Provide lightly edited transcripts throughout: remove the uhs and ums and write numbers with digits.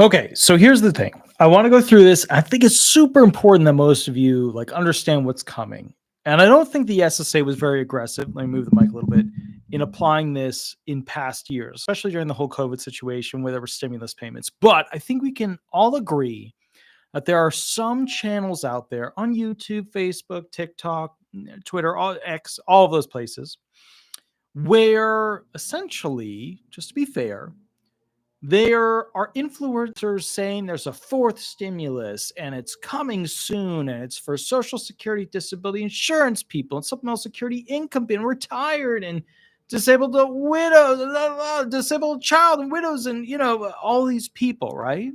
Okay, so here's the thing. I want to go through this. I think it's super important that most of you understand what's coming. And I don't think the SSA was very aggressive. Let me move the mic a little bit in applying this in past years, especially during the whole COVID situation where there were stimulus payments. But I think we can all agree that there are some channels out there on YouTube, Facebook, TikTok, Twitter, all X, all of those places where essentially, just to be fair, there are influencers saying there's a fourth stimulus and it's coming soon and it's for Social Security, disability insurance people, and supplemental security income being retired and disabled widows, disabled child and widows, and all these people, right?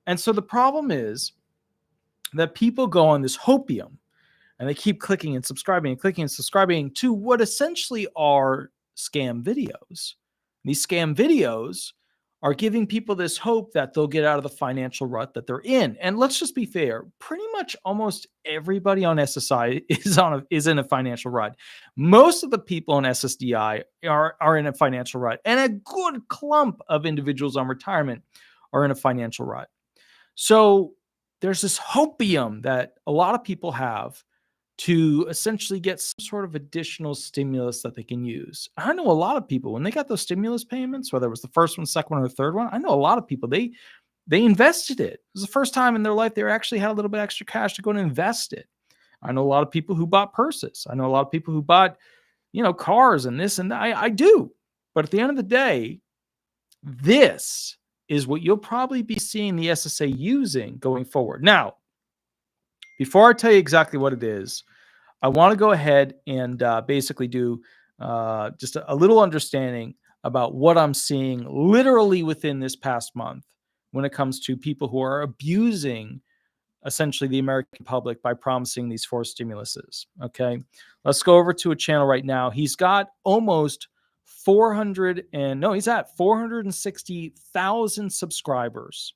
And so the problem is that people go on this hopium and they keep clicking and subscribing and clicking and subscribing to what essentially are scam videos. These scam videos are giving people this hope that they'll get out of the financial rut that they're in. And let's just be fair, pretty much almost everybody on SSI is in a financial rut. Most of the people on SSDI are in a financial rut, and a good clump of individuals on retirement are in a financial rut. So there's this hopium that a lot of people have to essentially get some sort of additional stimulus that they can use. I know a lot of people, when they got those stimulus payments, whether it was the first one, second one, or the third one, I know a lot of people, they invested it. It was the first time in their life they actually had a little bit extra cash to go and invest it. I know a lot of people who bought purses. I know a lot of people who bought, cars and this and that. I do. But at the end of the day, this is what you'll probably be seeing the SSA using going forward. Now, before I tell you exactly what it is, I want to go ahead and basically do just a little understanding about what I'm seeing literally within this past month when it comes to people who are abusing essentially the American public by promising these forced stimuluses. Okay, let's go over to a channel right now. He's got almost 460,000 subscribers.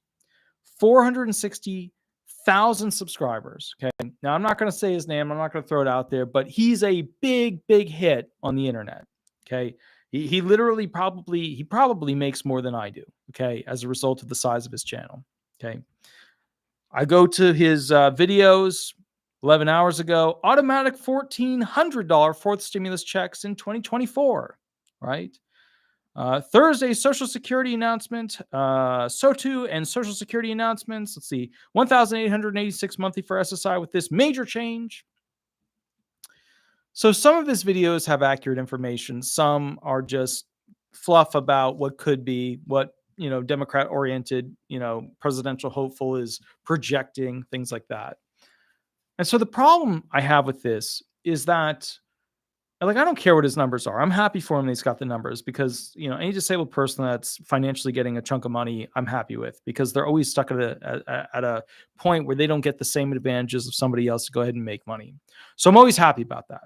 460,000 subscribers. Okay. Now, I'm not going to say his name. I'm not going to throw it out there, but he's a big, big hit on the internet. Okay. He literally probably makes more than I do. Okay. As a result of the size of his channel. Okay. I go to his videos 11 hours ago, automatic $1,400 fourth stimulus checks in 2024. Right. Thursday, Social Security announcement, SOTU and Social Security announcements. Let's see, 1,886 monthly for SSI with this major change. So some of his videos have accurate information. Some are just fluff about what could be, what, Democrat-oriented, presidential hopeful is projecting, things like that. And so the problem I have with this is that I don't care what his numbers are. I'm happy for him that he's got the numbers because, any disabled person that's financially getting a chunk of money, I'm happy with, because they're always stuck at a point where they don't get the same advantages of somebody else to go ahead and make money. So I'm always happy about that.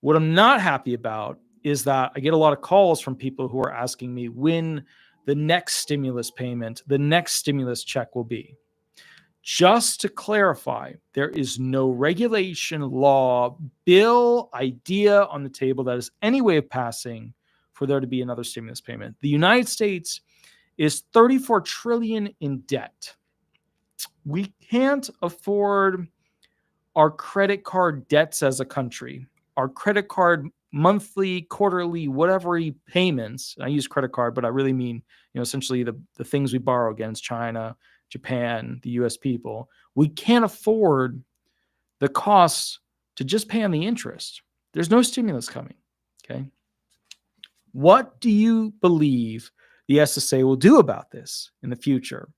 What I'm not happy about is that I get a lot of calls from people who are asking me when the next stimulus payment, the next stimulus check will be. Just to clarify, there is no regulation, law, bill, idea on the table that is any way of passing for there to be another stimulus payment. The United States is $34 trillion in debt. We can't afford our credit card debts as a country. Our credit card monthly, quarterly, whatever payments. I use credit card, but I really mean, essentially the things we borrow against China, Japan, the US people. We can't afford the costs to just pay on the interest. There's no stimulus coming. Okay. What do you believe the SSA will do about this in the future?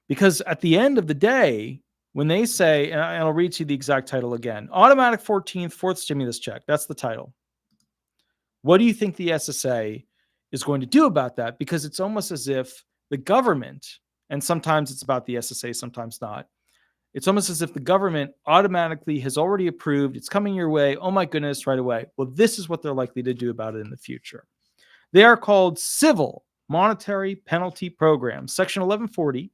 Because at the end of the day, when they say, and I'll read to you the exact title again, automatic 14th, fourth stimulus check. That's the title. What do you think the SSA is going to do about that? Because it's almost as if the government, and sometimes it's about the SSA, sometimes not. It's almost as if the government automatically has already approved. It's coming your way. Oh my goodness, right away. Well, this is what they're likely to do about it in the future. They are called civil monetary penalty programs. Section 1140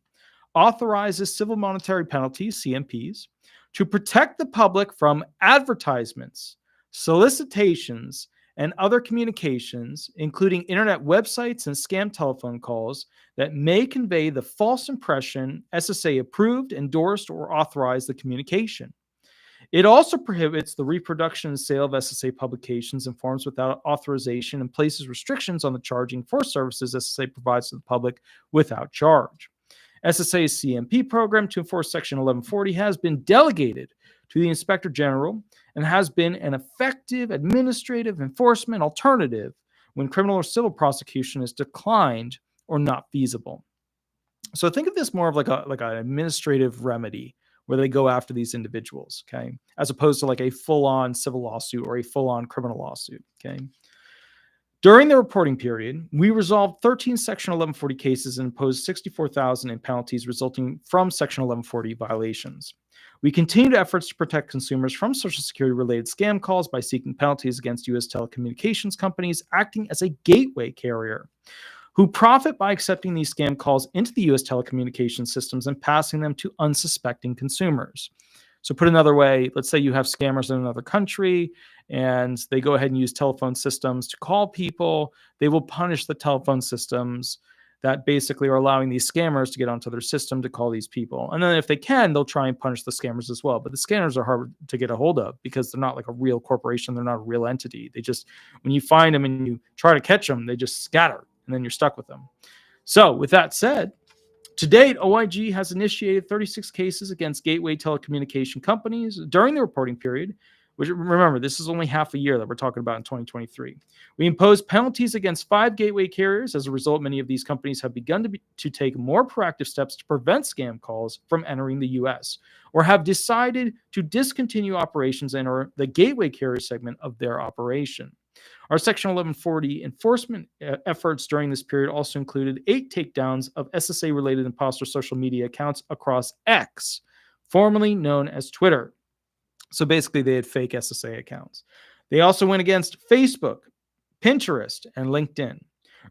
authorizes civil monetary penalties, CMPs, to protect the public from advertisements, solicitations, and other communications, including internet websites and scam telephone calls, that may convey the false impression SSA approved, endorsed, or authorized the communication. It also prohibits the reproduction and sale of SSA publications and forms without authorization and places restrictions on the charging for services SSA provides to the public without charge. SSA's CMP program to enforce Section 1140 has been delegated to the Inspector General and has been an effective administrative enforcement alternative when criminal or civil prosecution is declined or not feasible. So think of this more of like an administrative remedy where they go after these individuals, okay, as opposed to like a full-on civil lawsuit or a full-on criminal lawsuit, okay. During the reporting period, we resolved 13 Section 1140 cases and imposed $64,000 in penalties resulting from Section 1140 violations. We continued efforts to protect consumers from Social Security-related scam calls by seeking penalties against U.S. telecommunications companies acting as a gateway carrier who profit by accepting these scam calls into the U.S. telecommunications systems and passing them to unsuspecting consumers. So put another way, let's say you have scammers in another country and they go ahead and use telephone systems to call people. They will punish the telephone systems that basically are allowing these scammers to get onto their system to call these people. And then if they can, they'll try and punish the scammers as well. But the scammers are hard to get a hold of because they're not like a real corporation. They're not a real entity. They just, when you find them and you try to catch them, they just scatter and then you're stuck with them. So with that said, to date, OIG has initiated 36 cases against gateway telecommunication companies during the reporting period, which, remember, this is only half a year that we're talking about in 2023. We imposed penalties against 5 gateway carriers. As a result, many of these companies have begun to take more proactive steps to prevent scam calls from entering the U.S. or have decided to discontinue operations and or the gateway carrier segment of their operation. Our Section 1140 enforcement efforts during this period also included 8 takedowns of SSA-related imposter social media accounts across X, formerly known as Twitter. So basically, they had fake SSA accounts. They also went against Facebook, Pinterest, and LinkedIn.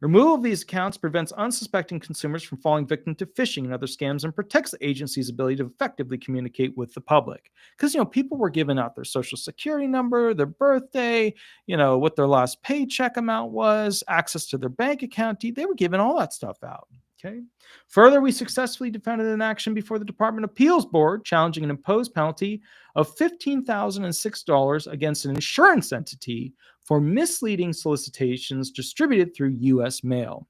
Removal of these accounts prevents unsuspecting consumers from falling victim to phishing and other scams and protects the agency's ability to effectively communicate with the public. Because, people were giving out their social security number, their birthday, what their last paycheck amount was, access to their bank account. They were giving all that stuff out. Okay. Further, we successfully defended an action before the Department of Appeals Board challenging an imposed penalty of $15,006 against an insurance entity for misleading solicitations distributed through U.S. mail.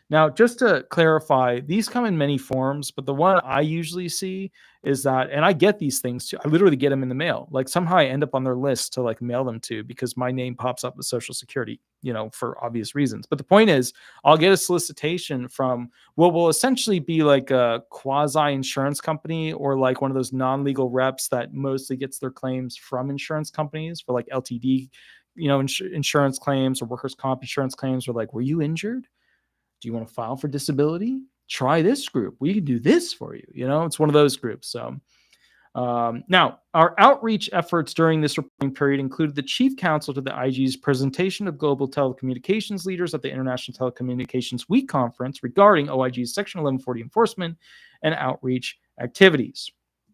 Now, just to clarify, these come in many forms, but the one I usually see is that, and I get these things too, I literally get them in the mail. Like somehow I end up on their list to like mail them to because my name pops up with Social Security, for obvious reasons. But the point is, I'll get a solicitation from what will essentially be like a quasi insurance company or like one of those non-legal reps that mostly gets their claims from insurance companies for like LTD, insurance claims or workers' comp insurance claims, or like, were you injured? Do you want to file for disability? Try this group. We can do this for you. It's one of those groups. So now, our outreach efforts during this reporting period included the chief counsel to the IG's presentation of global telecommunications leaders at the International Telecommunications Week conference regarding OIG's Section 1140 enforcement and outreach activities.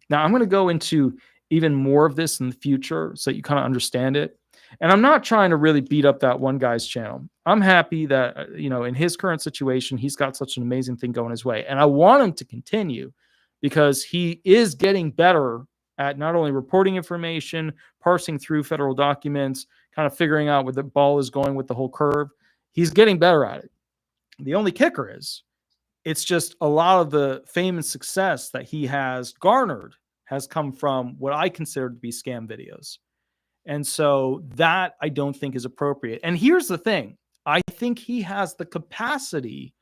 Now, I'm going to go into even more of this in the future so that you kind of understand it. And I'm not trying to really beat up that one guy's channel. I'm happy that, in his current situation, he's got such an amazing thing going his way. And I want him to continue because he is getting better at not only reporting information, parsing through federal documents, kind of figuring out where the ball is going with the whole curve. He's getting better at it. The only kicker is it's just a lot of the fame and success that he has garnered has come from what I consider to be scam videos. And so that I don't think is appropriate. And here's the thing. I think he has the capacity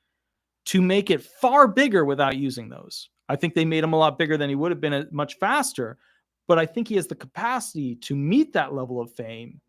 to make it far bigger without using those. I think they made him a lot bigger than he would have been much faster. But I think he has the capacity to meet that level of fame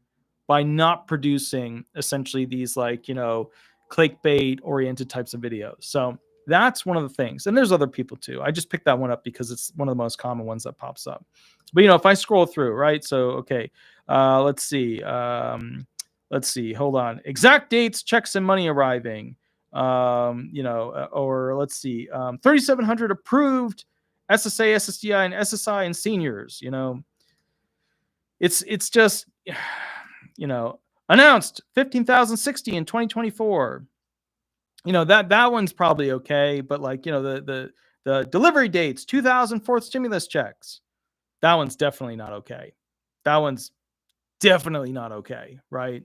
by not producing essentially these clickbait oriented types of videos. So that's one of the things. And there's other people too. I just picked that one up because it's one of the most common ones that pops up. But, if I scroll through, right? So, okay, let's see. Hold on. Exact dates, checks and money arriving. Or let's see. 3,700 approved SSA, SSDI, and SSI and seniors. It's just, Announced 15,060 in 2024. You know, that one's probably okay, but like, you know, the delivery dates, 2004 stimulus checks. That one's definitely not okay. That one's definitely not okay, right?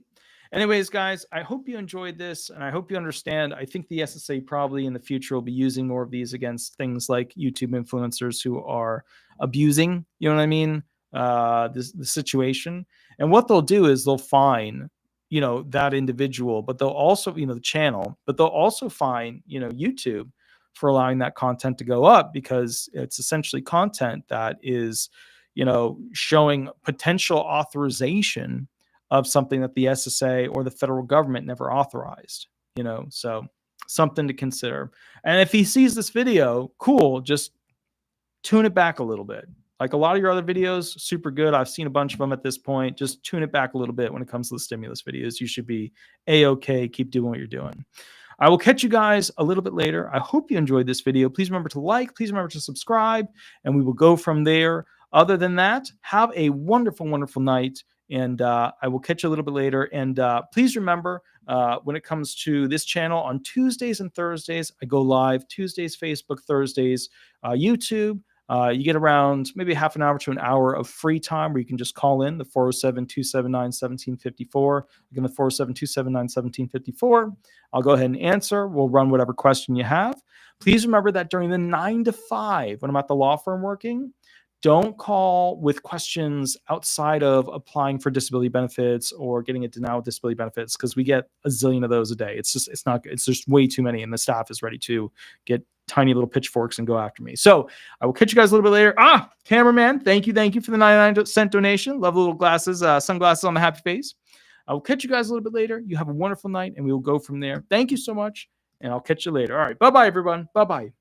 Anyways, guys, I hope you enjoyed this and I hope you understand. I think the SSA probably in the future will be using more of these against things like YouTube influencers who are abusing, you know what I mean? The situation. And what they'll do is they'll fine, you know, that individual, but they'll also, you know, the channel, but they'll also fine, you know, YouTube for allowing that content to go up because it's essentially content that is, you know, showing potential authorization of something that the SSA or the federal government never authorized, you know, so something to consider. And if he sees this video, cool, just tune it back a little bit. Like a lot of your other videos, super good. I've seen a bunch of them at this point. Just tune it back a little bit when it comes to the stimulus videos. You should be A-okay. Keep doing what you're doing. I will catch you guys a little bit later. I hope you enjoyed this video. Please remember to like, please remember to subscribe, and we will go from there. Other than that, have a wonderful, wonderful night. And I will catch you a little bit later. And please remember, when it comes to this channel, on Tuesdays and Thursdays, I go live. Tuesdays, Facebook, Thursdays, YouTube. You get around maybe half an hour to an hour of free time where you can just call in the 407-279-1754. Again, the 407-279-1754. I'll go ahead and answer. We'll run whatever question you have. Please remember that during the 9 to 5, when I'm at the law firm working, don't call with questions outside of applying for disability benefits or getting a denial of disability benefits because we get a zillion of those a day. It's just way too many, and the staff is ready to get tiny little pitchforks and go after me. So I will catch you guys a little bit later. Cameraman, thank you for the 99-cent donation. Love the little glasses, sunglasses on the happy face. I will catch you guys a little bit later. You have a wonderful night, and we will go from there. Thank you so much, and I'll catch you later. All right, bye-bye, everyone. Bye-bye.